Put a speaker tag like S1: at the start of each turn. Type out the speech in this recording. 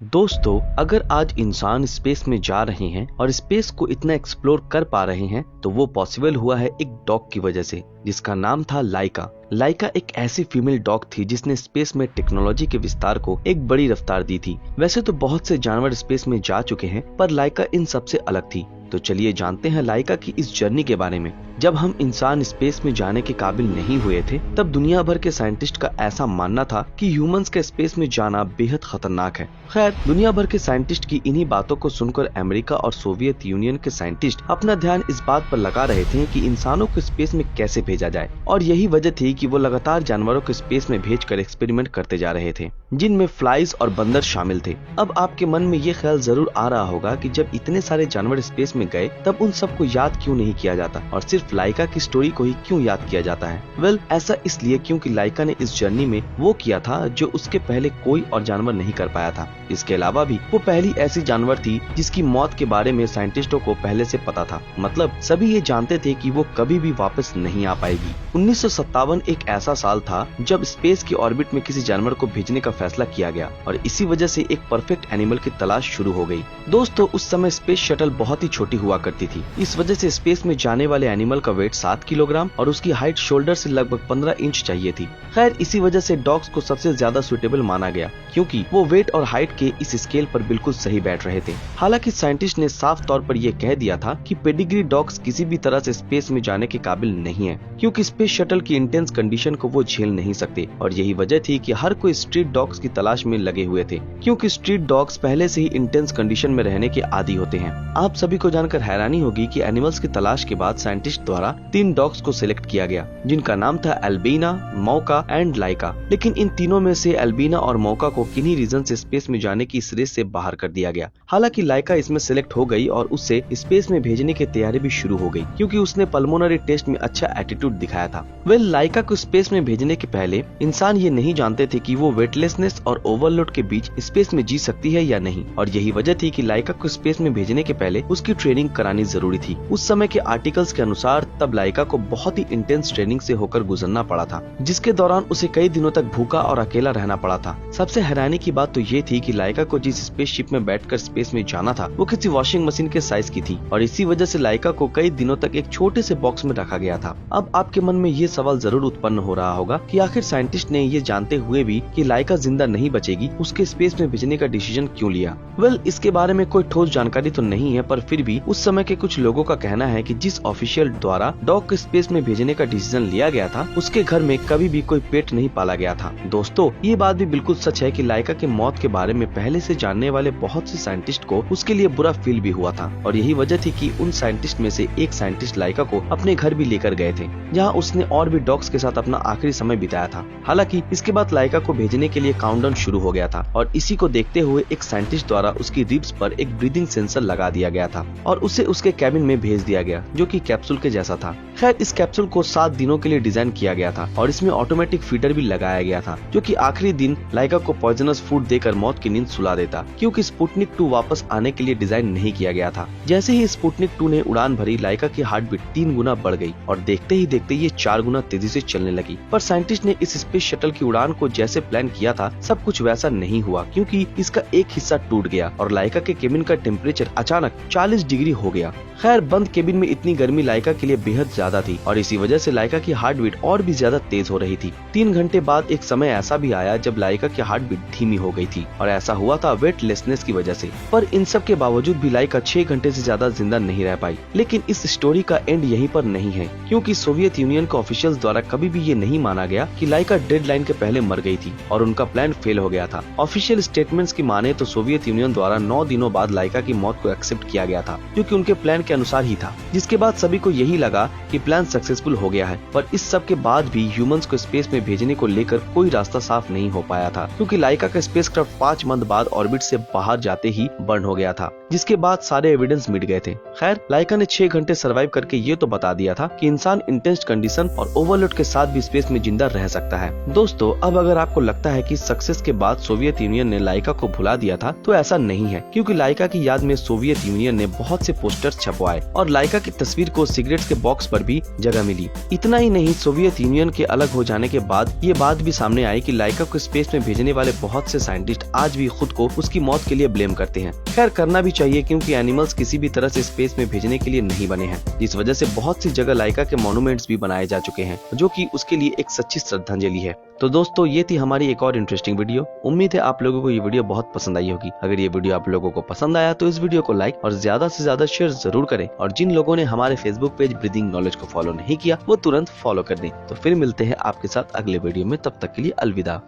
S1: दोस्तों, अगर आज इंसान स्पेस में जा रहे हैं और स्पेस को इतना एक्सप्लोर कर पा रहे हैं तो वो पॉसिबल हुआ है एक डॉग की वजह से, जिसका नाम था लाइका। लाइका एक ऐसी फीमेल डॉग थी जिसने स्पेस में टेक्नोलॉजी के विस्तार को एक बड़ी रफ्तार दी थी। वैसे तो बहुत से जानवर स्पेस में जा चुके हैं, पर लाइका इन सबसे अलग थी। तो चलिए जानते हैं लाइका की इस जर्नी के बारे में। जब हम इंसान स्पेस में जाने के काबिल नहीं हुए थे, तब दुनिया भर के साइंटिस्ट का ऐसा मानना था कि ह्यूमंस का स्पेस में जाना बेहद खतरनाक है। खैर, दुनिया भर के साइंटिस्ट की इन्हीं बातों को सुनकर अमेरिका और सोवियत यूनियन के साइंटिस्ट अपना ध्यान इस बात पर लगा रहे थे कि इंसानों को स्पेस में कैसे भेजा जाए, और यही वजह थी कि वो लगातार जानवरों को स्पेस में भेजकर एक्सपेरिमेंट करते जा रहे थे, जिनमें फ्लाइज और बंदर शामिल थे। अब आपके मन में ये ख्याल जरूर आ रहा होगा कि जब इतने सारे जानवर स्पेस में गए तब उन सबको याद क्यों नहीं किया जाता और सिर्फ लाइका की स्टोरी को ही क्यों याद किया जाता है। वेल, ऐसा इसलिए क्योंकि लाइका ने इस जर्नी में वो किया था जो उसके पहले कोई और जानवर नहीं कर पाया था। इसके अलावा भी वो पहली ऐसी जानवर थी जिसकी मौत के बारे में साइंटिस्टों को पहले से पता था। मतलब सभी ये जानते थे कि वो कभी भी वापस नहीं आ पाएगी। 1957 एक ऐसा साल था जब स्पेस की ऑर्बिट में किसी जानवर को भेजने का फैसला किया गया और इसी वजह से एक परफेक्ट एनिमल की तलाश शुरू हो गई। दोस्तों, उस समय स्पेस शटल बहुत ही छोटी हुआ करती थी। इस वजह से स्पेस में जाने वाले एनिमल का वेट 7 किलोग्राम और उसकी हाइट शोल्डर से लगभग 15 इंच चाहिए थी। खैर, इसी वजह से डॉग्स को सबसे ज्यादा सुटेबल माना गया, क्योंकि वो वेट और हाइट के इस स्केल पर बिल्कुल सही बैठ रहे थे। हालांकि साइंटिस्ट ने साफ तौर पर यह कह दिया था कि पेडिग्री डॉग्स किसी भी तरह से स्पेस में जाने के काबिल नहीं है, क्योंकि स्पेस शटल की इंटेंस कंडीशन को वो झेल नहीं सकते। और यही वजह थी कि हर कोई स्ट्रीट डॉग्स की तलाश में लगे हुए थे, क्योंकि स्ट्रीट डॉग्स पहले से ही इंटेंस कंडीशन में रहने के आदी होते हैं। आप सभी को जानकर हैरानी होगी कि एनिमल्स की तलाश के बाद साइंटिस्ट द्वारा 3 डॉग्स को सिलेक्ट किया गया, जिनका नाम था एल्बीना, मौका एंड लाइका। लेकिन इन तीनों में से एल्बीना और मौका को किन्हीं रीजन से स्पेस में जाने की इस रेस से बाहर कर दिया गया। हालांकि लाइका इसमें सिलेक्ट हो गई और उससे स्पेस में भेजने की तैयारी भी शुरू हो गई, क्योंकि उसने पल्मोनरी टेस्ट में अच्छा एटीट्यूड दिखाया था। वेल, लाइका को स्पेस में भेजने के पहले इंसान ये नहीं जानते थे कि वो वेटलेसनेस और ओवरलोड के बीच स्पेस में जी सकती है या नहीं, और यही वजह थी कि लाइका को स्पेस में भेजने के पहले उसकी ट्रेनिंग करानी जरूरी थी। उस समय के आर्टिकल्स के अनुसार तब लाइका को बहुत ही इंटेंस ट्रेनिंग से होकर गुजरना पड़ा था, जिसके दौरान उसे कई दिनों तक भूखा और अकेला रहना पड़ा था। सबसे हैरानी की बात तो ये थी कि लाइका को जिस स्पेसशिप में बैठकर स्पेस में जाना था वो किसी वॉशिंग मशीन के साइज की थी, और इसी वजह से लाइका को कई दिनों तक एक छोटे से बॉक्स में रखा गया था। अब आपके मन में ये सवाल जरूर उत्पन्न हो रहा होगा कि आखिर साइंटिस्ट ने ये जानते हुए भी कि लाइका जिंदा नहीं बचेगी, उसके स्पेस में भेजने का डिसीजन क्यों लिया। वेल, इसके बारे में कोई ठोस जानकारी तो नहीं है, पर फिर भी उस समय के कुछ लोगों का कहना है कि जिस ऑफिशियल द्वारा डॉग को स्पेस में भेजने का डिसीजन लिया गया था, उसके घर में कभी भी कोई पेट नहीं पाला गया था। दोस्तों, ये बात भी बिल्कुल सच है कि लाइका के मौत के बारे में पहले से जानने वाले बहुत से साइंटिस्ट को उसके लिए बुरा फील भी हुआ था, और यही वजह थी कि उन साइंटिस्ट में से एक साइंटिस्ट लाइका को अपने घर भी लेकर गए थे, जहां उसने और भी डॉग्स के साथ अपना आखिरी समय बिताया था। हालांकि इसके बाद लाइका को भेजने के लिए काउंटडाउन शुरू हो गया था, और इसी को देखते हुए एक साइंटिस्ट द्वारा उसकी रिब्स पर एक ब्रीदिंग सेंसर लगा दिया गया था और उसे उसके कैबिन में भेज दिया गया, जो कि कैप्सूल के जैसा था। खैर, इस कैप्सूल को 7 दिनों के लिए डिजाइन किया गया था और इसमें ऑटोमेटिक फीडर भी लगाया गया था, जो कि आखिरी दिन लाइका को पॉइजनस फूड देकर मौत की नींद सुला देता, क्योंकि स्पुतनिक 2 वापस आने के लिए डिजाइन नहीं किया गया था। जैसे ही स्पुतनिक 2 ने उड़ान भरी, लाइका की हार्ट बीट 3 गुना बढ़ गई और देखते ही देखते ये 4 गुना तेजी से चलने लगी। पर साइंटिस्ट ने इस स्पेस शटल की उड़ान को जैसे प्लान किया था, सब कुछ वैसा नहीं हुआ, क्योंकि इसका एक हिस्सा टूट गया और लाइका के केबिन का टेम्परेचर अचानक 40 डिग्री हो गया। खैर, बंद केबिन में इतनी गर्मी लाइका के लिए बेहद ज्यादा थी और इसी वजह से लाइका की हार्ट बीट और भी ज्यादा तेज हो रही थी। 3 घंटे बाद एक समय ऐसा भी आया जब लाइका की हार्ट बीट धीमी हो गई थी, और ऐसा हुआ था वेटलेसनेस की वजह से। पर इन सब के बावजूद भी लाइका 6 घंटे से ज्यादा जिंदा नहीं रह पाई। लेकिन इस स्टोरी का एंड यहीं पर नहीं है, क्योंकि सोवियत यूनियन के ऑफिशियल्स द्वारा कभी भी ये नहीं माना गया कि लाइका डेडलाइन के पहले मर गई थी और उनका प्लान फेल हो गया था। ऑफिशियल स्टेटमेंट्स की माने तो सोवियत यूनियन द्वारा 9 दिनों बाद लाइका की मौत को एक्सेप्ट किया गया था, जो कि उनके प्लान के अनुसार ही था, जिसके बाद सभी को यही लगा कि प्लान सक्सेसफुल हो गया है। पर इस सब के बाद भी ह्यूमंस को स्पेस में भेजने को लेकर कोई रास्ता साफ नहीं हो पाया था, क्योंकि लाइका का स्पेसक्राफ्ट 5 मंथ बाद ऑर्बिट से बाहर जाते ही बर्न हो गया था। जिसके बाद सारे एविडेंस मिट गए थे। खैर, लाइका ने 6 घंटे सर्वाइव करके ये तो बता दिया था कि इंसान इंटेंस कंडीशन और ओवरलोड के साथ भी स्पेस में जिंदा रह सकता है। दोस्तों, अब अगर आपको लगता है कि सक्सेस के बाद सोवियत यूनियन ने लाइका को भुला दिया था, तो ऐसा नहीं है, क्योंकि लाइका की याद में सोवियत यूनियन ने बहुत से पोस्टर्स छपवाए और लाइका की तस्वीर को सिगरेट्स के बॉक्स पर भी जगह मिली। इतना ही नहीं, सोवियत यूनियन के अलग हो जाने के बाद ये बात भी सामने आई कि लाइका को स्पेस में भेजने वाले बहुत से साइंटिस्ट आज भी खुद को उसकी मौत के लिए ब्लेम करते हैं। खैर, करना भी चाहिए, क्योंकि एनिमल्स किसी भी तरह से स्पेस में भेजने के लिए नहीं बने हैं, जिस वजह से बहुत सी जगह लाइका के मॉन्यूमेंट्स भी बनाए जा चुके हैं, जो कि उसके लिए एक सच्ची श्रद्धांजलि है। तो दोस्तों, ये थी हमारी एक और इंटरेस्टिंग वीडियो। उम्मीद है आप लोगों को ये वीडियो बहुत पसंद आई होगी। अगर ये वीडियो आप लोगों को पसंद आया तो इस वीडियो को लाइक और ज्यादा से ज्यादा शेयर जरूर करें, और जिन लोगों ने हमारे फेसबुक पेज ब्रीदिंग नॉलेज को फॉलो नहीं किया वो तुरंत फॉलो कर दें। तो फिर मिलते हैं आपके साथ अगले वीडियो में, तब तक के लिए अलविदा।